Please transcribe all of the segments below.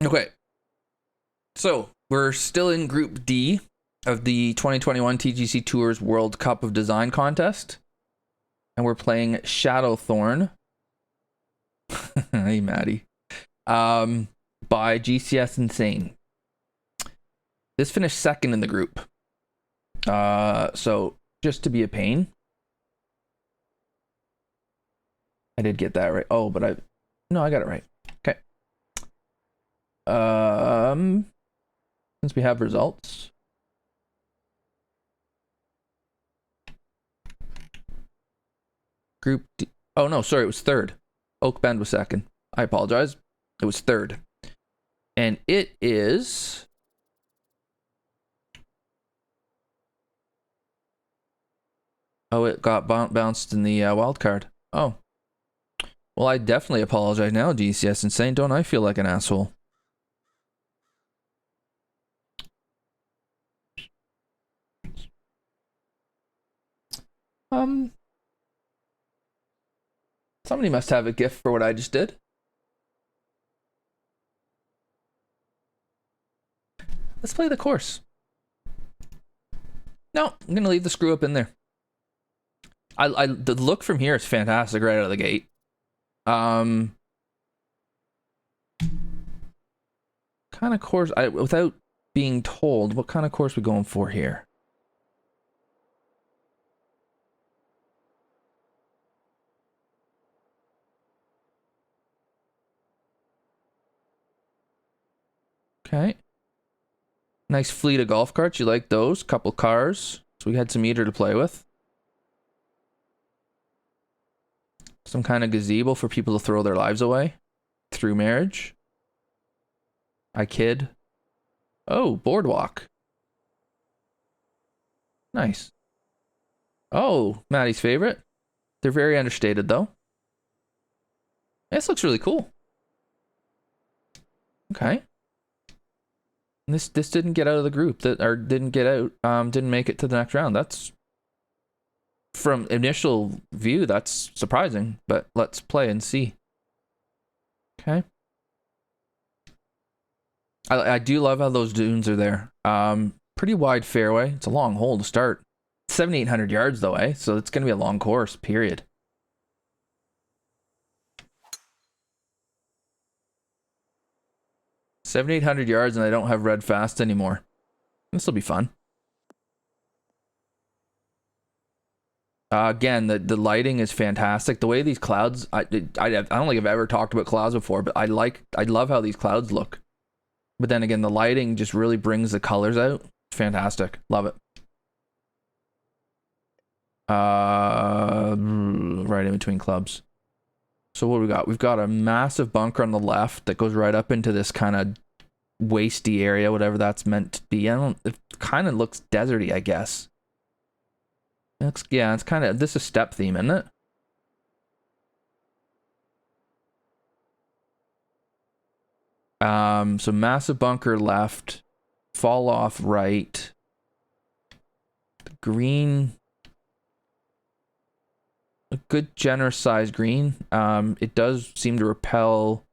Okay, so we're still in Group D of the 2021 TGC Tours World Cup of Design contest, and we're playing Shadowthorn. Hey, Maddie. By gcsinsane. This finished second in the group. So just to be a pain, I did get that right. Oh, but I got it right. Okay. Since we have results, Group D. Oh no, sorry, it was third. Oak Bend was second. I apologize. It was third, and it is. Oh, it got bounced in the wild card. Oh. Well, I definitely apologize now, gcsinsane. Don't I feel like an asshole? Somebody must have a gift for what I just did. Let's play the course. No, I'm gonna leave the screw up in there. The look from here is fantastic right out of the gate. Kind of course, without being told, what kind of course we going for here? Okay. Nice fleet of golf carts. You like those? Couple cars. So we had some meter to play with. Some kind of gazebo for people to throw their lives away through marriage. I kid. Oh, boardwalk. Nice. Oh, Maddie's favorite. They're very understated though. This looks really cool. Okay. This didn't get out of the group didn't get out, didn't make it to the next round. That's, from initial view, that's surprising, but let's play and see. Okay. I do love how those dunes are there. Pretty wide fairway. It's a long hole to start. 7,800 yards though, eh? So it's gonna be a long course, period. $7,800 yards, and I don't have red fast anymore. This will be fun. Again, the lighting is fantastic. The way these clouds, I don't think I've ever talked about clouds before, but I love how these clouds look. But then again, the lighting just really brings the colors out. Fantastic. Love it. Right in between clubs. So what do we got? We've got a massive bunker on the left that goes right up into this kind of wasty area, whatever that's meant to be. It kind of looks deserty, I guess. It's kind of, this is step theme, isn't it? So massive bunker left, fall off right. The green, a good generous size green. It does seem to repel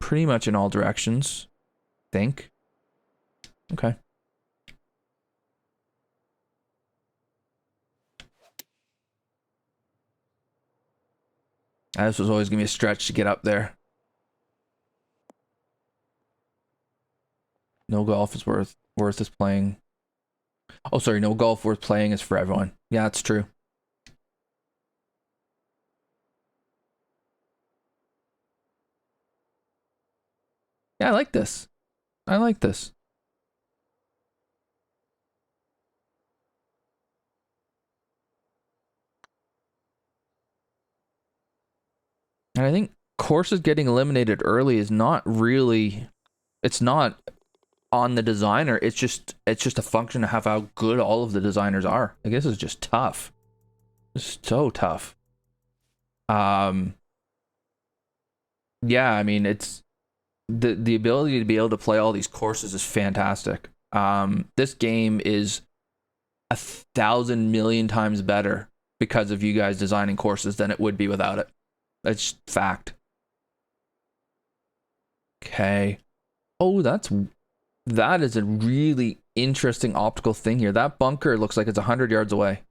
pretty much in all directions, I think. Okay. This was always gonna be a stretch to get up there. No golf is worth is playing. Oh, sorry, no golf worth playing is for everyone. Yeah, that's true. Yeah, I like this. I like this. And I think courses getting eliminated early is not really, it's not on the designer. It's just a function of how good all of the designers are. Like, this is just tough. It's so tough. Yeah, I mean, it's the ability to be able to play all these courses is fantastic. This game is 1,000 million times better because of you guys designing courses than it would be without it. That's fact. Okay. Oh, that is a really interesting optical thing here. That bunker looks like it's 100 yards away.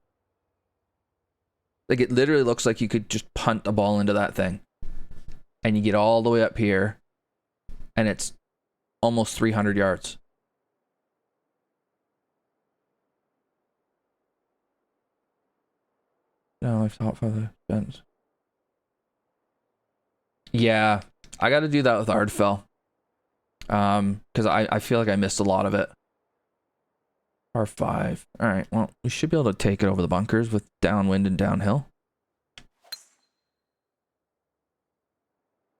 Like, it literally looks like you could just punt a ball into that thing. And you get all the way up here, and it's almost 300 yards. No, I've thought for the fence. Yeah, I got to do that with Ardfell. Because I feel like I missed a lot of it. Par 5. All right, well, we should be able to take it over the bunkers with downwind and downhill.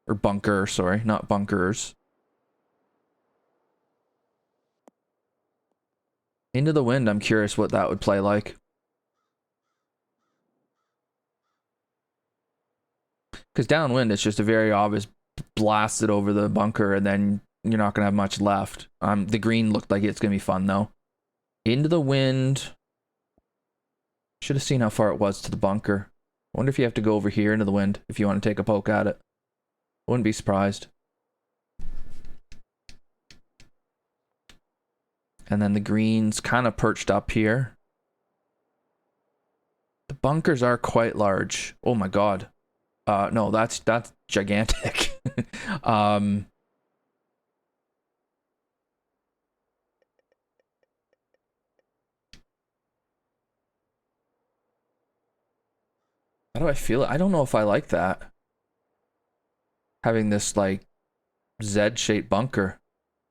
Or bunker, sorry, not bunkers. Into the wind, I'm curious what that would play like. Because downwind, it's just a very obvious blast it over the bunker, and then you're not going to have much left. The green looked like it's going to be fun, though. Into the wind. Should have seen how far it was to the bunker. I wonder if you have to go over here into the wind if you want to take a poke at it. Wouldn't be surprised. And then the green's kind of perched up here. The bunkers are quite large. Oh my god. No, that's gigantic. How do I feel it? I don't know if I like that. Having this, like, Z-shaped bunker.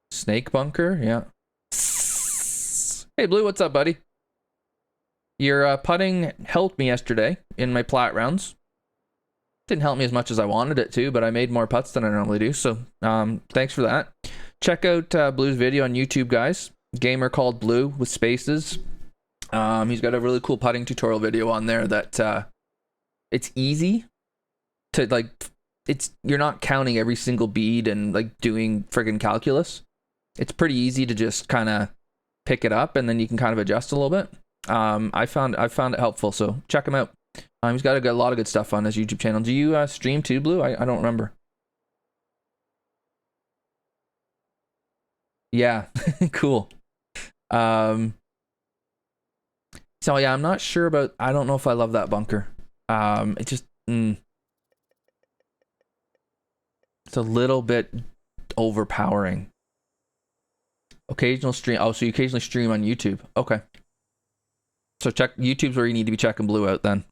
Snake bunker? Yeah. Hey, Blue, what's up, buddy? Your putting helped me yesterday in my plat rounds. Didn't help me as much as I wanted it to, but I made more putts than I normally do, so thanks for that. Check out Blue's video on YouTube, guys. Gamer called Blue with spaces. He's got a really cool putting tutorial video on there that it's easy to, like, you're not counting every single bead and, like, doing friggin' calculus. It's pretty easy to just kind of pick it up, and then you can kind of adjust a little bit. I found it helpful, so check him out. He's got a lot of good stuff on his YouTube channel. Do you stream too, Blue? I don't remember. Yeah, cool. So yeah, I'm not sure about. I don't know if I love that bunker. It just it's a little bit overpowering. Occasional stream. Oh, so you occasionally stream on YouTube. Okay. So YouTube's where you need to be checking Blue out then.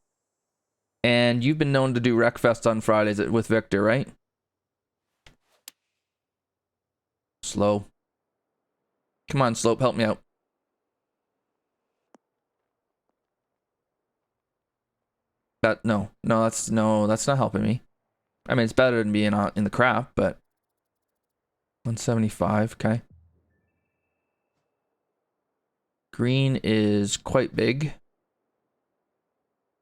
And you've been known to do Wreckfest on Fridays with Victor, right? Slow. Come on, Slope, help me out. No, that's not helping me. I mean, it's better than being in the crap, but 175, okay. Green is quite big.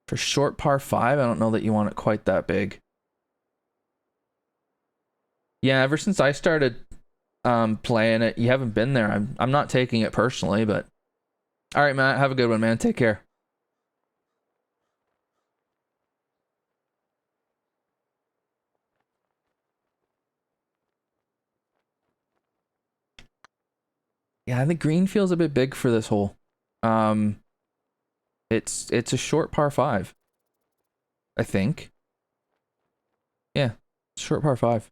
For short par 5, I don't know that you want it quite that big. Yeah, ever since I started playing it, you haven't been there. I'm not taking it personally, but all right, Matt, have a good one, man. Take care. Yeah, I think green feels a bit big for this hole. It's a short par 5. I think. Yeah, short par 5.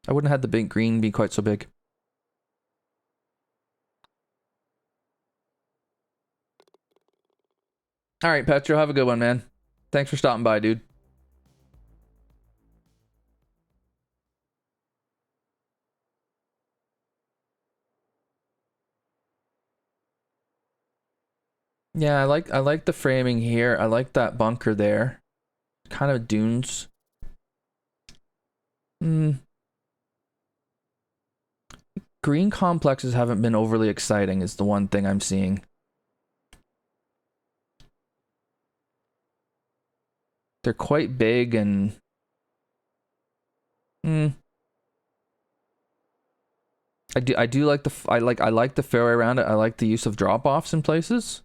I wouldn't have had the big green be quite so big. All right, Petro, have a good one, man. Thanks for stopping by, dude. Yeah, I like the framing here. I like that bunker there. Kind of dunes. Green complexes haven't been overly exciting is the one thing I'm seeing. They're quite big and I do like I like the fairway around it. I like the use of drop-offs in places.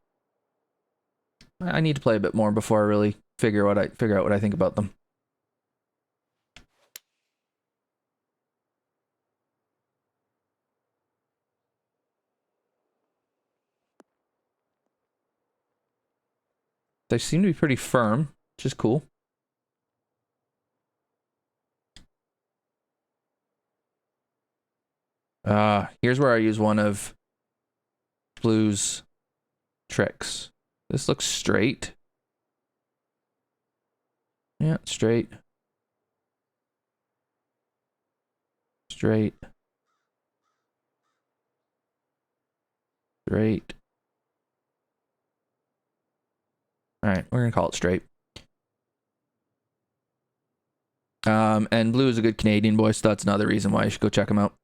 I need to play a bit more before I really figure out what I think about them. They seem to be pretty firm, which is cool. Here's where I use one of Blue's tricks. This looks straight. Yeah, straight. Straight. Straight. Alright, we're gonna call it straight. And Blue is a good Canadian boy, so that's another reason why you should go check him out.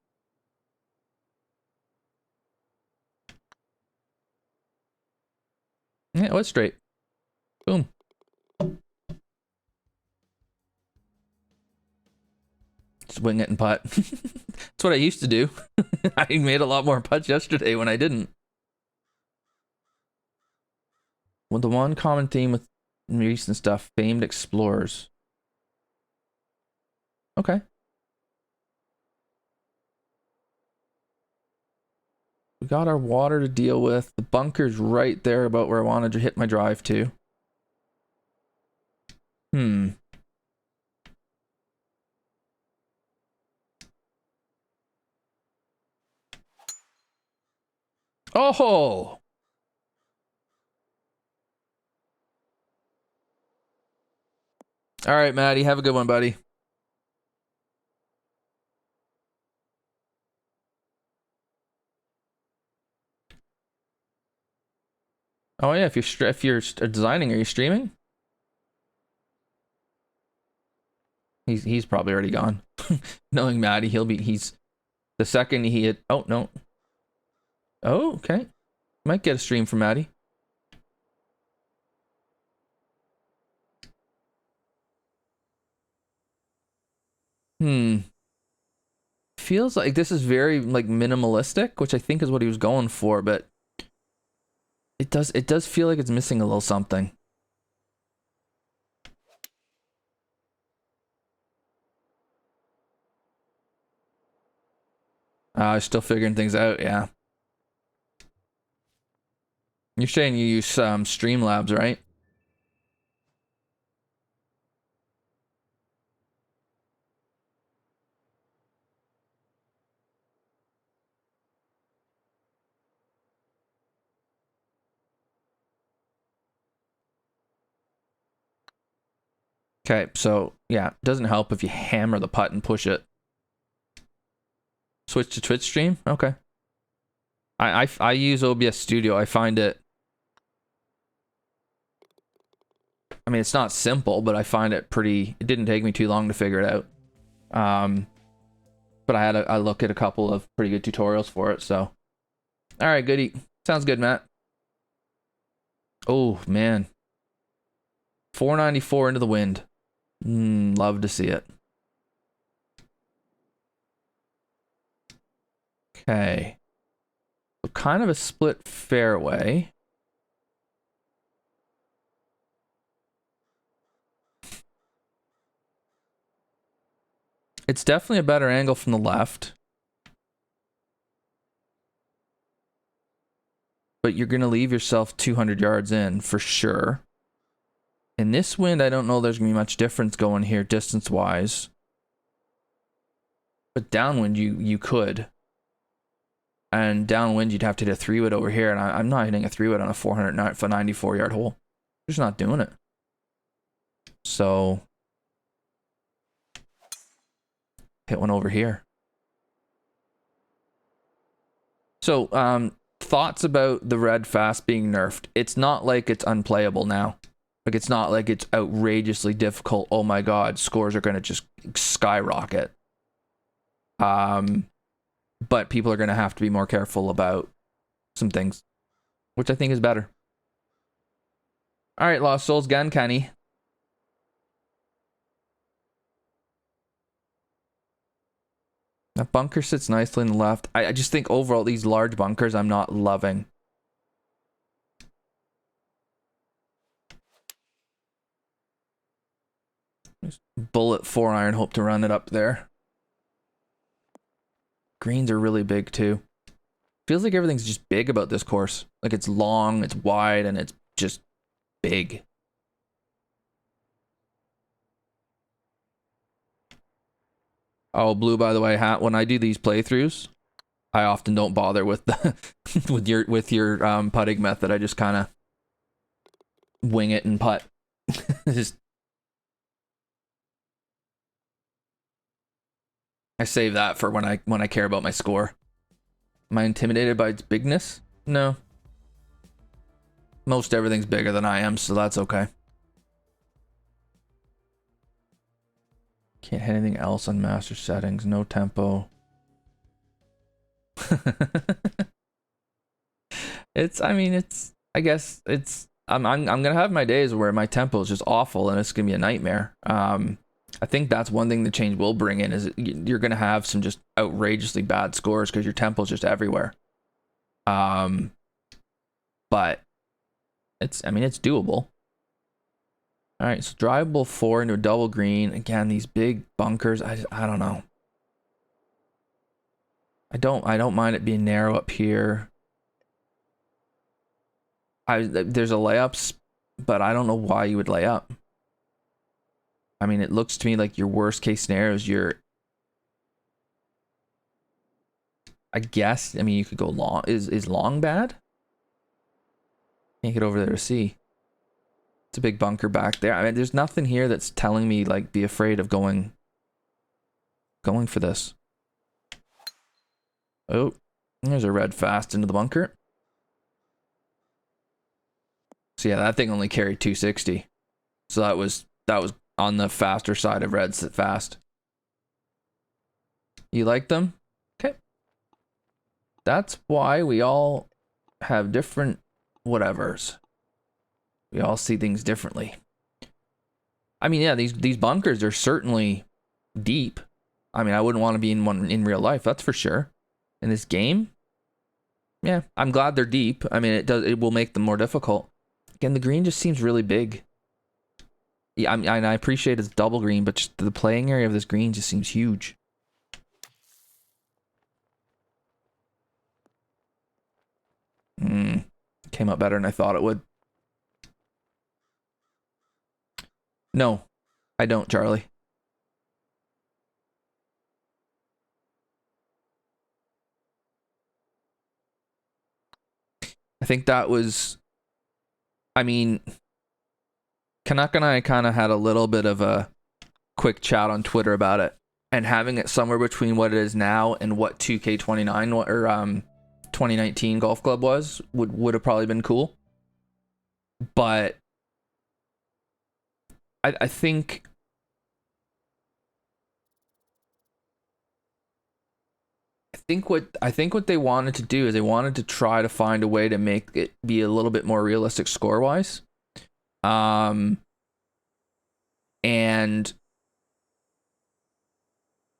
Yeah, it was straight. Boom. Swing it and putt. That's what I used to do. I made a lot more putts yesterday when I didn't. Well, the one common theme with recent stuff, famed explorers. Okay. We got our water to deal with. The bunker's right there about where I wanted to hit my drive to. Oh! All right, Maddie. Have a good one, buddy. Oh yeah, if you're designing, are you streaming? He's probably already gone. Knowing Maddie, he's the second he hit. Oh no. Oh okay. Might get a stream from Maddie. Feels like this is very like minimalistic, which I think is what he was going for, but it does feel like it's missing a little something. Still figuring things out, yeah. You're saying you use Streamlabs, right? Okay, so yeah, it doesn't help if you hammer the putt and push it. Switch to Twitch stream? Okay. I use OBS Studio. I find it, I mean, it's not simple, but I find it pretty, it didn't take me too long to figure it out. But I look at a couple of pretty good tutorials for it, so. All right, goody. Sounds good, Matt. Oh, man. 494 into the wind. Love to see it. Okay. So kind of a split fairway. It's definitely a better angle from the left. But you're going to leave yourself 200 yards in for sure. In this wind, I don't know there's going to be much difference going here distance-wise. But downwind, you could. And downwind, you'd have to hit a 3-wood over here. And I'm not hitting a 3-wood on a 494-yard hole. Just not doing it. So, hit one over here. So, thoughts about the red fast being nerfed. It's not like it's unplayable now. Like, it's not like it's outrageously difficult. Oh my god, scores are going to just skyrocket. But people are going to have to be more careful about some things, which I think is better. All right, Lost Souls, Gun Kenny. That bunker sits nicely on the left. I just think overall these large bunkers I'm not loving. Bullet 4-iron, hope to run it up there. Greens are really big too. Feels like everything's just big about this course. Like it's long, it's wide, and it's just big. Oh, Blue, by the way, when I do these playthroughs, I often don't bother with the with your putting method. I just kind of wing it and putt. Just I save that for when I care about my score. Am I intimidated by its bigness? No. Most everything's bigger than I am, so that's okay. Can't hit anything else on master settings. No tempo. I guess it's I'm gonna have my days where my tempo is just awful and it's gonna be a nightmare. I think that's one thing the change will bring in is you're gonna have some just outrageously bad scores because your tempo's just everywhere. But it's doable. All right, so drivable 4 into a double green. Again, these big bunkers. I don't know. I don't mind it being narrow up here. There's a layups, but I don't know why you would lay up. I mean, it looks to me like your worst case scenario is I guess, I mean, you could go long. Is long bad? Can't get over there to see. It's a big bunker back there. I mean, there's nothing here that's telling me, like, be afraid of going for this. Oh, there's a red fast into the bunker. So yeah, that thing only carried 260. So that was on the faster side of reds at fast. You like them? Okay. That's why we all have different whatevers. We all see things differently. I mean, yeah, these bunkers are certainly deep. I mean, I wouldn't want to be in one in real life, that's for sure. In this game, yeah, I'm glad they're deep. I mean, it will make them more difficult. Again, the green just seems really big. Yeah, I appreciate it's double green, but just the playing area of this green just seems huge. Came out better than I thought it would. No, I don't, Charlie. I think that was... I mean... Canuck and I kind of had a little bit of a quick chat on Twitter about it. And having it somewhere between what it is now and what 2K29 or 2019 Golf Club was would have probably been cool. But I think what they wanted to do is they wanted to try to find a way to make it be a little bit more realistic score wise. And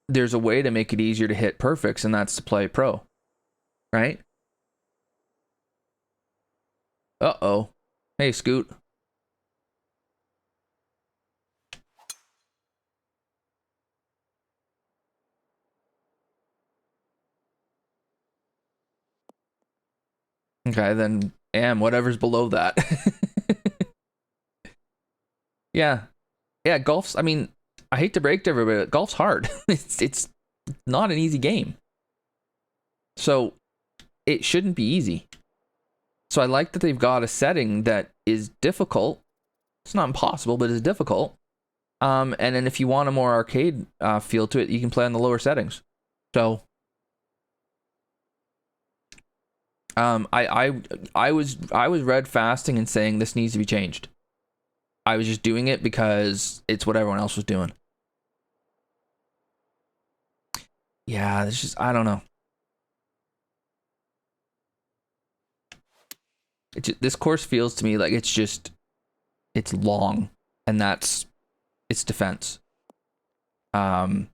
there's a way to make it easier to hit perfects, and that's to play pro, right? Uh-oh. Hey, Scoot. Okay, then whatever's below that. Yeah. Yeah, golf's, I mean, I hate to break to everybody, but golf's hard. It's not an easy game. So it shouldn't be easy. So I like that they've got a setting that is difficult. It's not impossible, but it's difficult. And then if you want a more arcade feel to it, you can play on the lower settings. So I was red fasting and saying this needs to be changed. I was just doing it because it's what everyone else was doing. Yeah, it's just, I don't know. This course feels to me like it's long, and that's its defense. I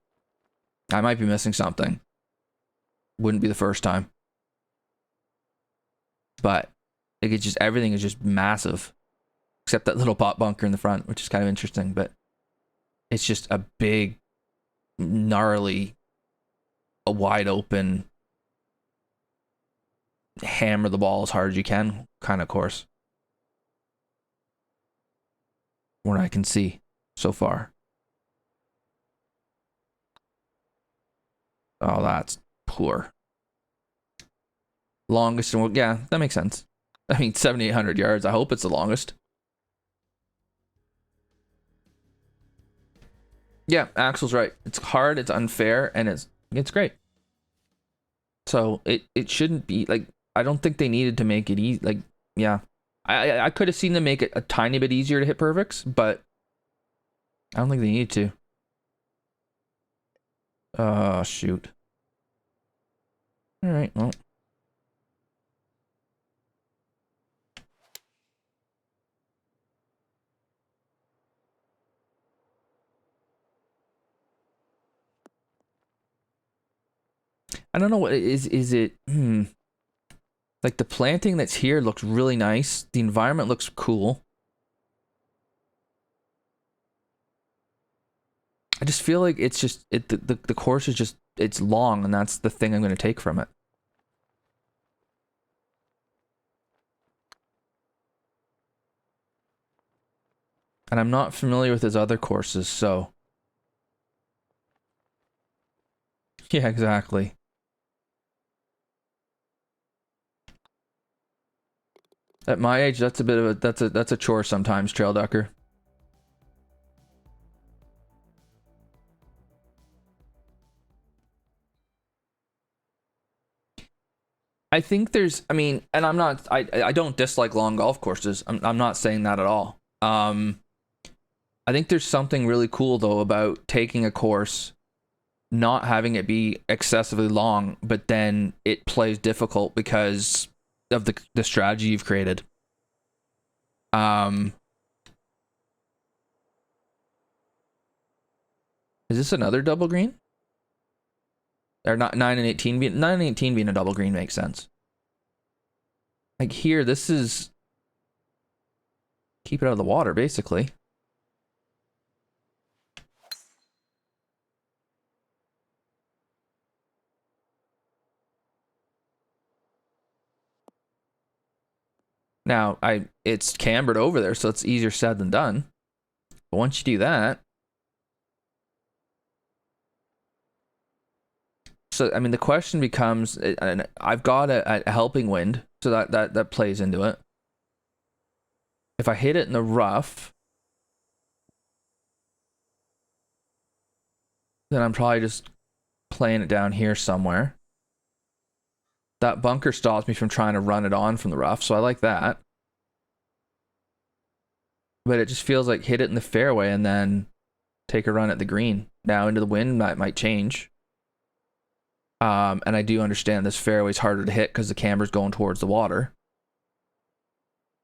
might be missing something. Wouldn't be the first time. But like it's just, everything is just massive. Except that little pot bunker in the front, which is kind of interesting, but it's just a big, gnarly, a wide open, hammer the ball as hard as you can kind of course. What I can see so far. Oh, that's poor. Longest, and yeah, that makes sense. I mean, 7,800 yards. I hope it's the longest. Yeah, Axel's right. It's hard, it's unfair, and it's great. So it shouldn't be like, I don't think they needed to make it easy. Like, yeah, I could have seen them make it a tiny bit easier to hit perfects, but I don't think they need to. Oh shoot. All right, well. I don't know what is it. Like the planting that's here looks really nice. The environment looks cool. I just feel like it's just the course is just, it's long, and that's the thing I'm going to take from it. And I'm not familiar with his other courses, so yeah, exactly. At my age, that's a bit of a that's a chore sometimes, Trail Ducker. I think there's, I mean, and I don't dislike long golf courses. I'm not saying that at all. I think there's something really cool though about taking a course, not having it be excessively long, but then it plays difficult because of the strategy you've created. Is this another double green? Or not 9 and 18 being 9 and 18 being a double green makes sense. Like here, this is keep it out of the water, basically. Now, it's cambered over there, so it's easier said than done. But once you do that, so I mean, the question becomes, and I've got a helping wind, so that plays into it. If I hit it in the rough, then I'm probably just playing it down here somewhere. That bunker stops me from trying to run it on from the rough, so I like that. But it just feels like hit it in the fairway and then take a run at the green. Now into the wind, that might change. And I do understand this fairway's harder to hit because the camber's going towards the water.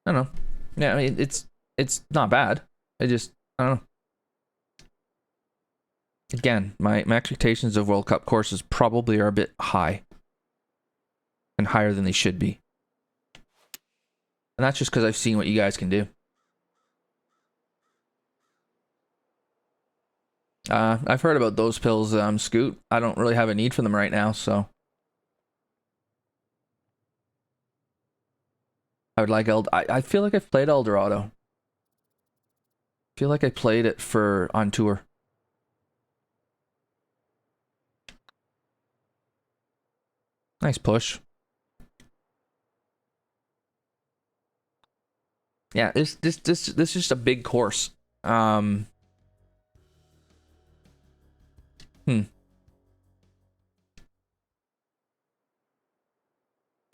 I don't know. Yeah, I mean, it's not bad. I don't know. Again, my expectations of World Cup courses probably are a bit high. And higher than they should be. And that's just because I've seen what you guys can do. I've heard about those pills, Scoot. I don't really have a need for them right now, so. I would like I feel like I've played Eldorado. I feel like I played it on tour. Nice push. Yeah, this is just a big course.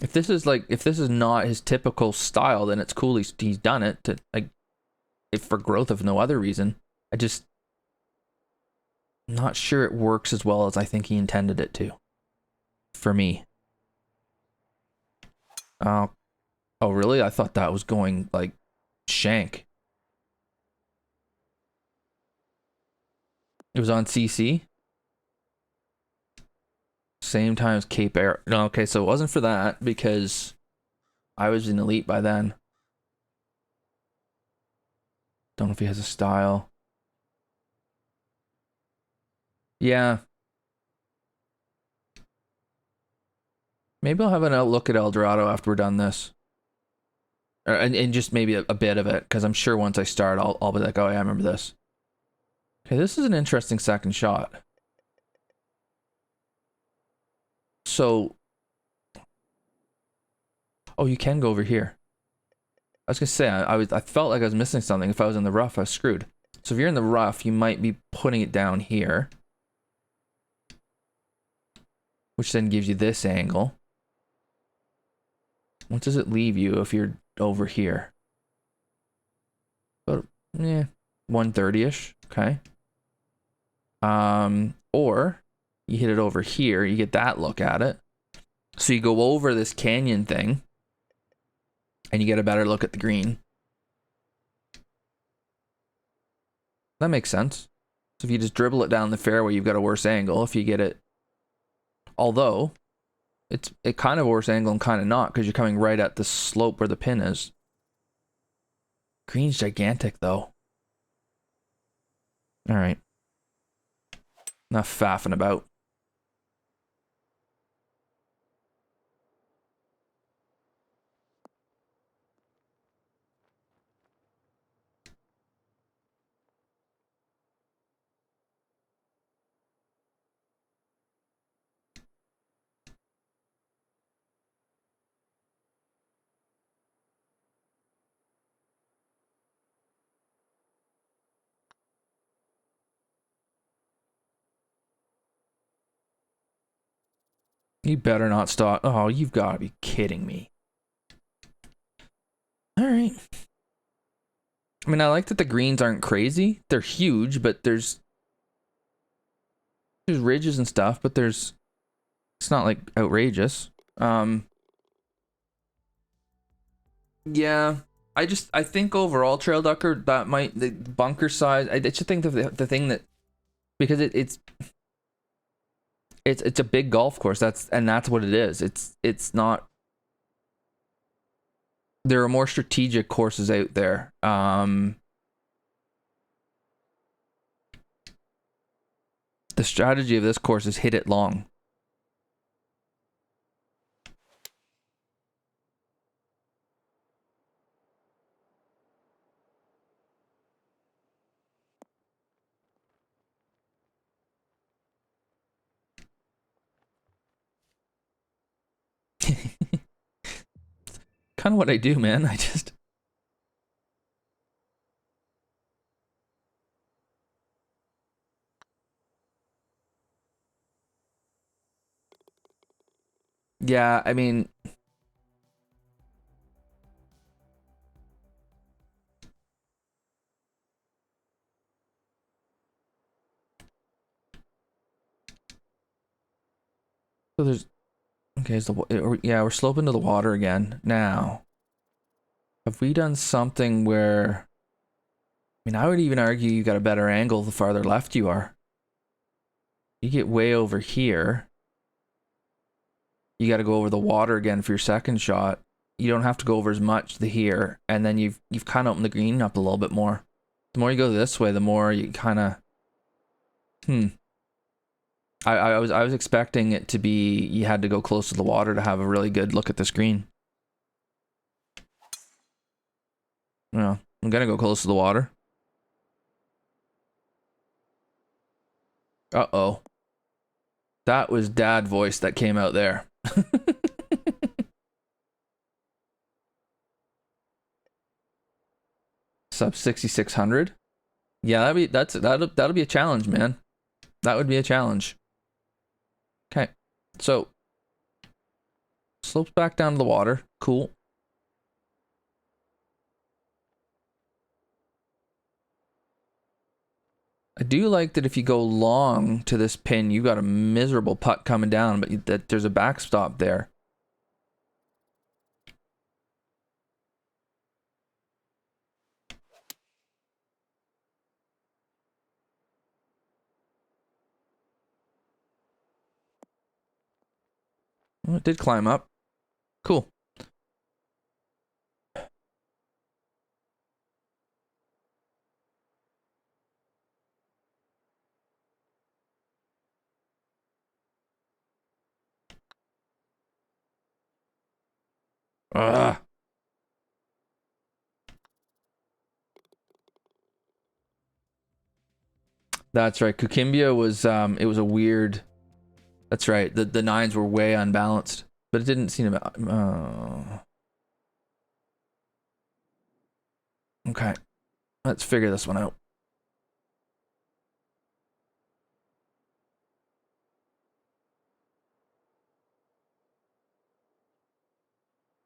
If this is not his typical style, then it's cool he's done it to, like, if for growth of no other reason. I'm not sure it works as well as I think he intended it to. For me. Oh really? I thought that was going like shank. It was on CC. Same time as Cape Air. No, okay, so it wasn't for that because I was in elite by then. Don't know if he has a style. Yeah. Maybe I'll have an look at Eldorado after we're done this. And just maybe a bit of it, because I'm sure once I start, I'll be like, oh yeah, I remember this. Okay, this is an interesting second shot. So, oh, you can go over here. I was gonna say I felt like I was missing something. If I was in the rough, I was screwed. So if you're in the rough, you might be putting it down here, which then gives you this angle. What does it leave you if you're over here? About, 130-ish. Okay. Or you hit it over here, you get that look at it. So you go over this canyon thing, and you get a better look at the green. That makes sense. So if you just dribble it down the fairway, you've got a worse angle. If you get it, although it's kind of a worse angle and kind of not, because you're coming right at the slope where the pin is. Green's gigantic though. All right. Enough faffing about. You better not stop. Oh, you've got to be kidding me. All right. I mean, I like that the greens aren't crazy. They're huge, but there's ridges and stuff, but it's not like outrageous. Yeah. I think overall Trail Ducker, that might, the bunker size, I just think the thing that, because it's a big golf course. That's what it is. It's not, there are more strategic courses out there. The strategy of this course is hit it long. Kind of what I do, man. I just, yeah, I mean, so there's, okay, yeah, we're sloping to the water again. Now, have we done something where, I mean, I would even argue you got a better angle the farther left you are. You get way over here. You got to go over the water again for your second shot. You don't have to go over as much here, and then you've kind of opened the green up a little bit more. The more you go this way, the more you kind of, I was expecting it to be you had to go close to the water to have a really good look at the screen. No, I'm gonna go close to the water. Uh-oh. That was dad voice that came out there. Sub 6600. Yeah, that'll be a challenge, man. That would be a challenge. Okay. So slopes back down to the water. Cool. I do like that if you go long to this pin, you got a miserable putt coming down, but that there's a backstop there. Well, it did climb up. Cool. Ugh. That's right. Kukimbia was it was a weird That's right. The nines were way unbalanced, but it didn't seem to. Okay, let's figure this one out.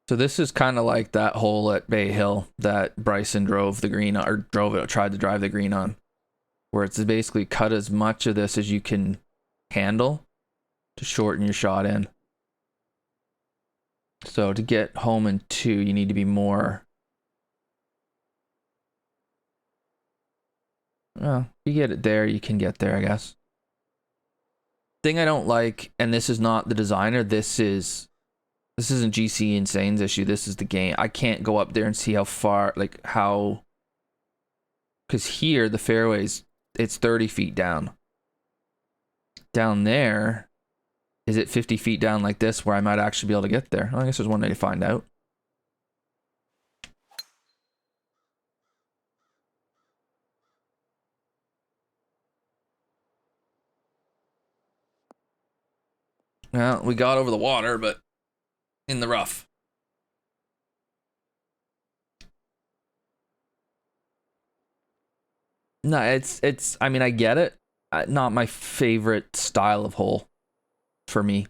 So this is kind of like that hole at Bay Hill that Bryson drove the green on, or tried to drive the green on, where it's basically cut as much of this as you can handle to shorten your shot in. So to get home in 2, you need to be more. Well, if you get it there, you can get there, I guess. Thing I don't like, and this is not the designer, this isn't GC Insane's issue, this is the game. I can't go up there and see how far, like how, because here the fairways, it's 30 feet down. Down there, is it 50 feet down like this where I might actually be able to get there? Well, I guess there's one way to find out. Well, we got over the water, but in the rough. No, it's. I mean, I get it. Not my favorite style of hole for me.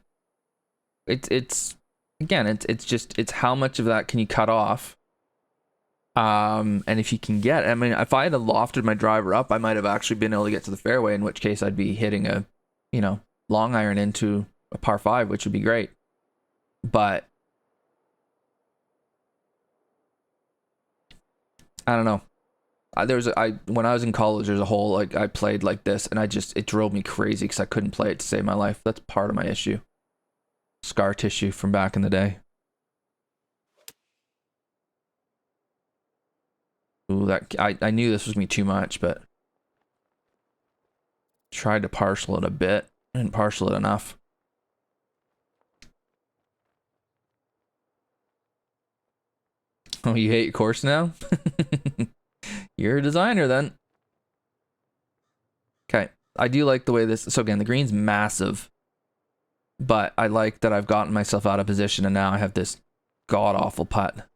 It's again, it's how much of that can you cut off? And if you can get, I mean, if I had lofted my driver up, I might have actually been able to get to the fairway. In which case, I'd be hitting a, long iron into a par 5, which would be great. But I don't know. When I was in college, there's a hole like I played like this, and it drove me crazy because I couldn't play it to save my life. That's part of my issue. Scar tissue from back in the day. Ooh, I knew this was gonna be too much, but tried to partial it a bit. Didn't partial it enough. Oh, you hate your course now? You're a designer then. Okay. I do like the way this, so again, the green's massive, but I like that I've gotten myself out of position and now I have this god-awful putt.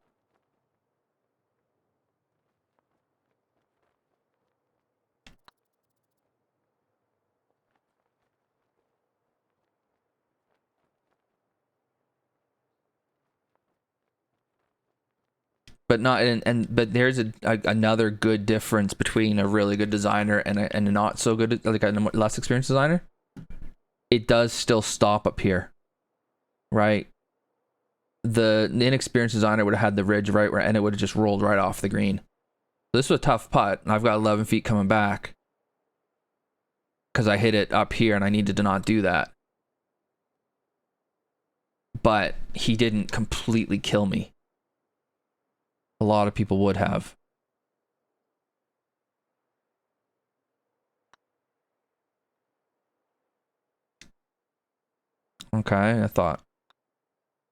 But not but there's another good difference between a really good designer and a not so good, like a less experienced designer. It does still stop up here, right? The inexperienced designer would have had the ridge right where, and it would have just rolled right off the green. So this was a tough putt, and I've got 11 feet coming back because I hit it up here and I needed to not do that. But he didn't completely kill me. A lot of people would have. Okay, I thought.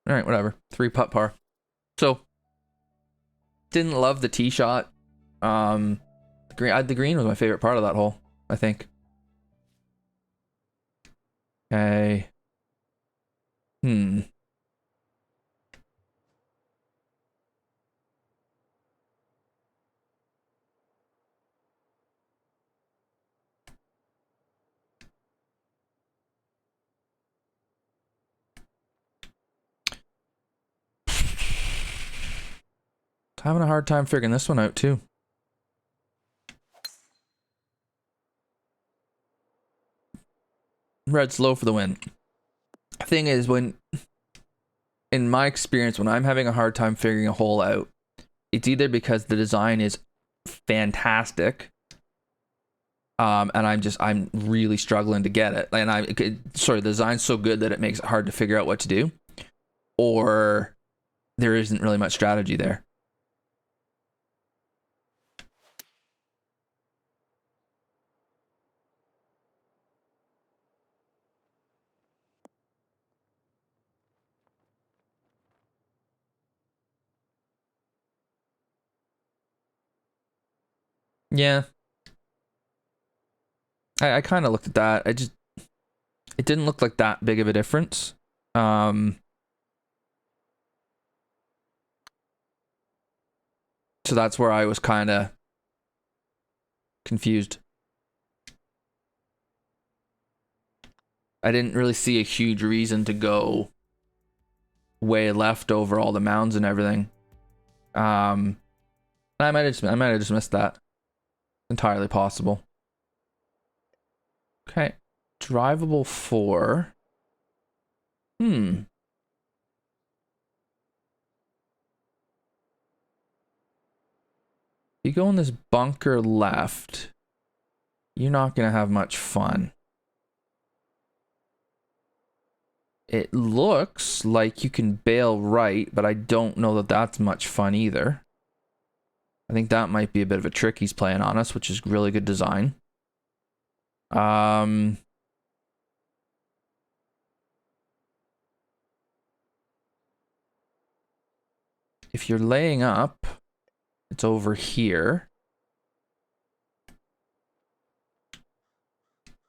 All right, whatever. 3 putt par. So, didn't love the tee shot. The green was my favorite part of that hole, I think. Okay. Having a hard time figuring this one out too. Red's low for the win. Thing is, in my experience, when I'm having a hard time figuring a hole out, it's either because the design is fantastic, and I'm really struggling to get it, and the design's so good that it makes it hard to figure out what to do, or there isn't really much strategy there. Yeah. I kind of looked at that. it didn't look like that big of a difference. So that's where I was kind of confused. I didn't really see a huge reason to go way left over all the mounds and everything. I might have just missed that. Entirely possible. Okay. Drivable 4. You go in this bunker left, you're not going to have much fun. It looks like you can bail right, but I don't know that that's much fun either. I think that might be a bit of a trick he's playing on us, which is really good design. If you're laying up, it's over here.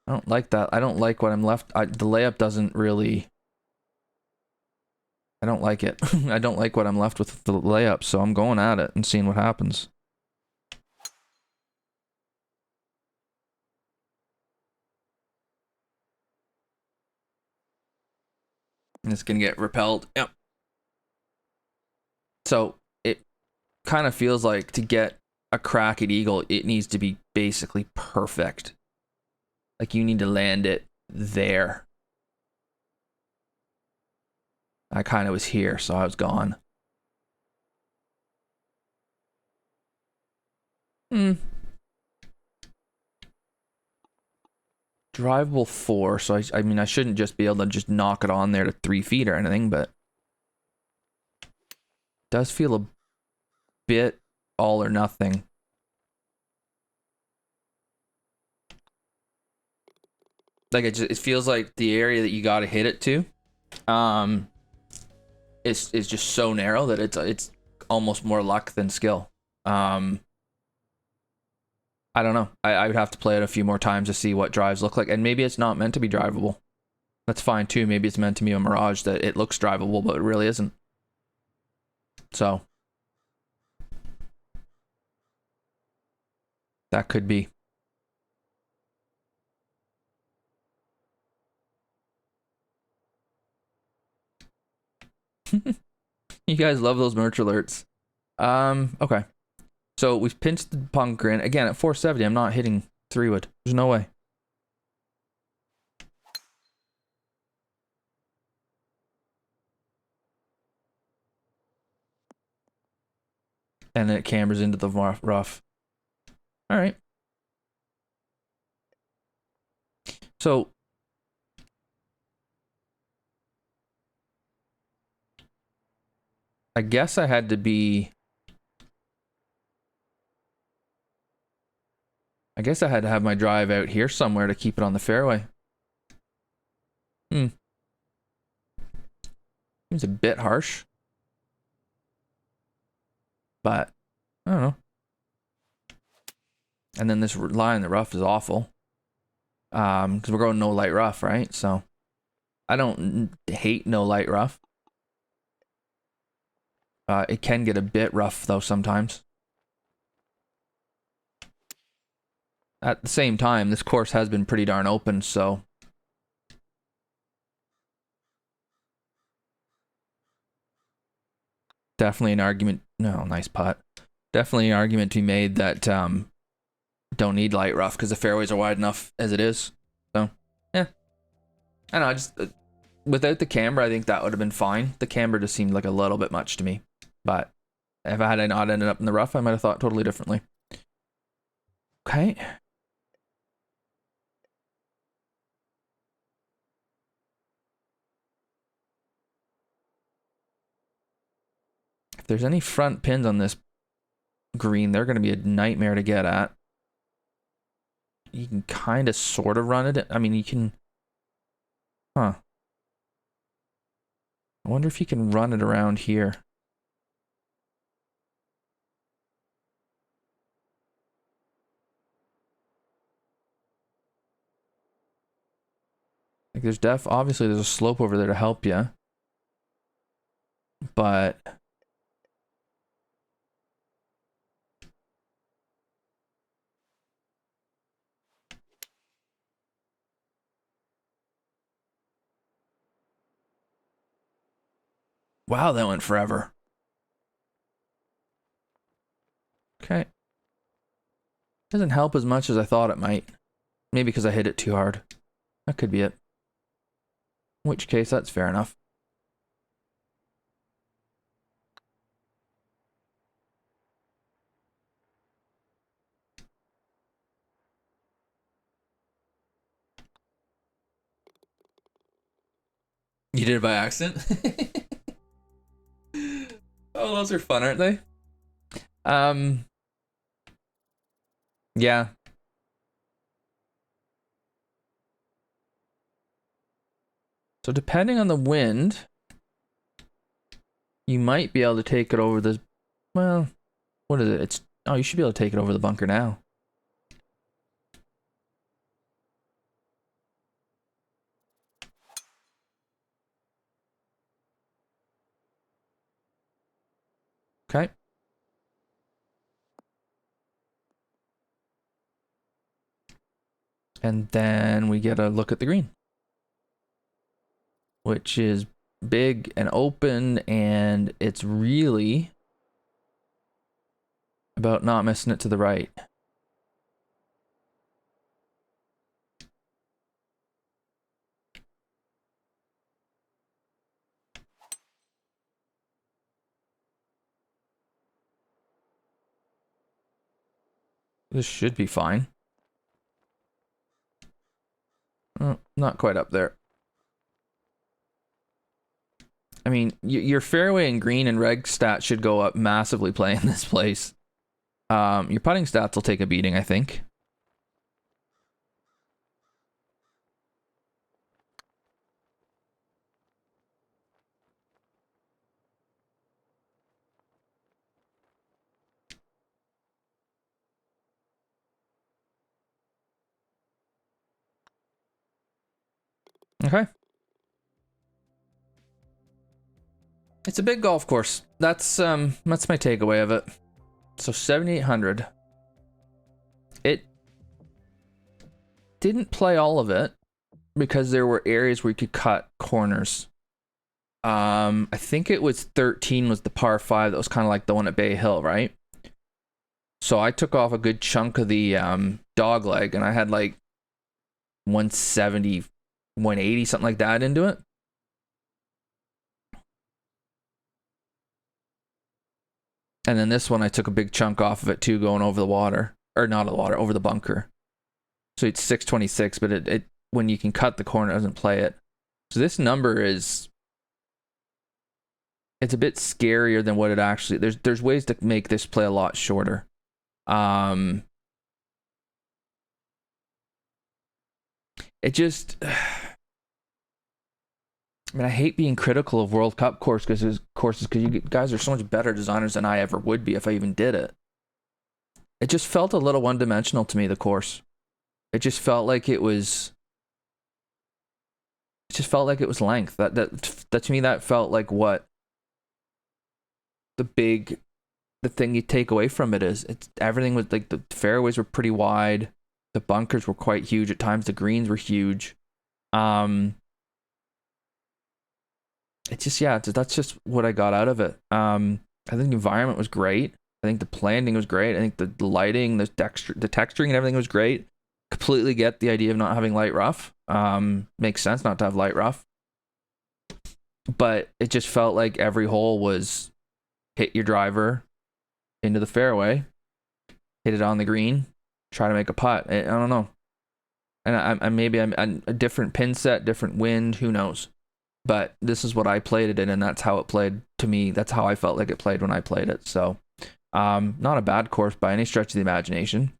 I don't like that. I don't like what I'm left. The layup doesn't really... I don't like it. I don't like what I'm left with the layup, so I'm going at it and seeing what happens. And it's gonna get repelled. Yep. So it kind of feels like to get a crack at eagle, it needs to be basically perfect. Like you need to land it there. I kind of was here, so I was gone. Drivable 4, so I mean, I shouldn't just be able to just knock it on there to 3 feet or anything, but it does feel a bit all or nothing. Like it feels like the area that you got to hit it to, is just so narrow that it's almost more luck than skill. I don't know. I would have to play it a few more times to see what drives look like, and maybe it's not meant to be drivable. That's fine too. Maybe it's meant to be a mirage that it looks drivable, but it really isn't. So that could be. You guys love those merch alerts. Okay. So we've pinched the bunker in. Again, at 470, I'm not hitting 3-wood. There's no way. And then it cambers into the rough. All right. So I guess I had to be... I guess I had to have my drive out here somewhere to keep it on the fairway. Seems a bit harsh. But, I don't know. And then this line in the rough is awful. Because we're going no light rough, right? So, I don't hate no light rough. It can get a bit rough, though, sometimes. At the same time, this course has been pretty darn open, so... Definitely an argument... No, nice putt. Definitely an argument to be made that don't need light rough because the fairways are wide enough as it is. So, yeah. I don't know, I just... without the camber, I think that would have been fine. The camber just seemed like a little bit much to me. But if I had not ended up in the rough, I might have thought totally differently. Okay. If there's any front pins on this green, they're going to be a nightmare to get at. You can kind of sort of run it. I mean, you can... Huh. I wonder if you can run it around here. Like there's obviously there's a slope over there to help you. But wow, that went forever. Okay. Doesn't help as much as I thought it might. Maybe because I hit it too hard. That could be it. In which case, that's fair enough. You did it by accident? Oh, those are fun, aren't they? Yeah. So depending on the wind, you might be able to take it over the, well, what is it? Oh, you should be able to take it over the bunker now. Okay. And then we get a look at the green, which is big and open, and it's really about not missing it to the right. This should be fine. Oh, not quite up there. I mean, your fairway and green and reg stats should go up massively playing this place. Your putting stats will take a beating, I think. Okay. It's a big golf course. That's my takeaway of it. So 7,800. It didn't play all of it because there were areas where you could cut corners. I think it was 13 was the par 5 that was kind of like the one at Bay Hill, right? So I took off a good chunk of the dog leg, and I had like 170, 180, something like that into it. And then this one, I took a big chunk off of it too, going over the water. Or not the water, over the bunker. So it's 626, but it when you can cut the corner, it doesn't play it. So this number is... It's a bit scarier than what it actually... There's ways to make this play a lot shorter. It just... I mean, I hate being critical of World Cup courses because you guys are so much better designers than I ever would be if I even did it. It just felt a little one-dimensional to me, the course. It just felt like it was... It just felt like it was length. That to me, that felt like what the thing you take away from it is. It's everything was like the fairways were pretty wide. The bunkers were quite huge at times. The greens were huge. It's just, yeah, that's just what I got out of it. I think the environment was great. I think the planting was great. I think the lighting, the texturing and everything was great. Completely get the idea of not having light rough. Makes sense not to have light rough. But it just felt like every hole was hit your driver into the fairway, hit it on the green, try to make a putt. I don't know. And I'm a different pin set, different wind, who knows. But this is what I played it in, and that's how it played to me. That's how I felt like it played when I played it. So, not a bad course by any stretch of the imagination.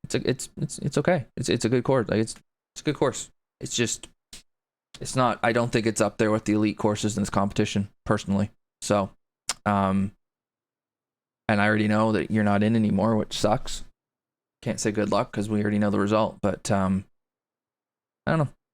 It's okay. It's a good course. Like it's a good course. It's just, it's not. I don't think it's up there with the elite courses in this competition, personally. So, and I already know that you're not in anymore, which sucks. Can't say good luck because we already know the result. But I don't know.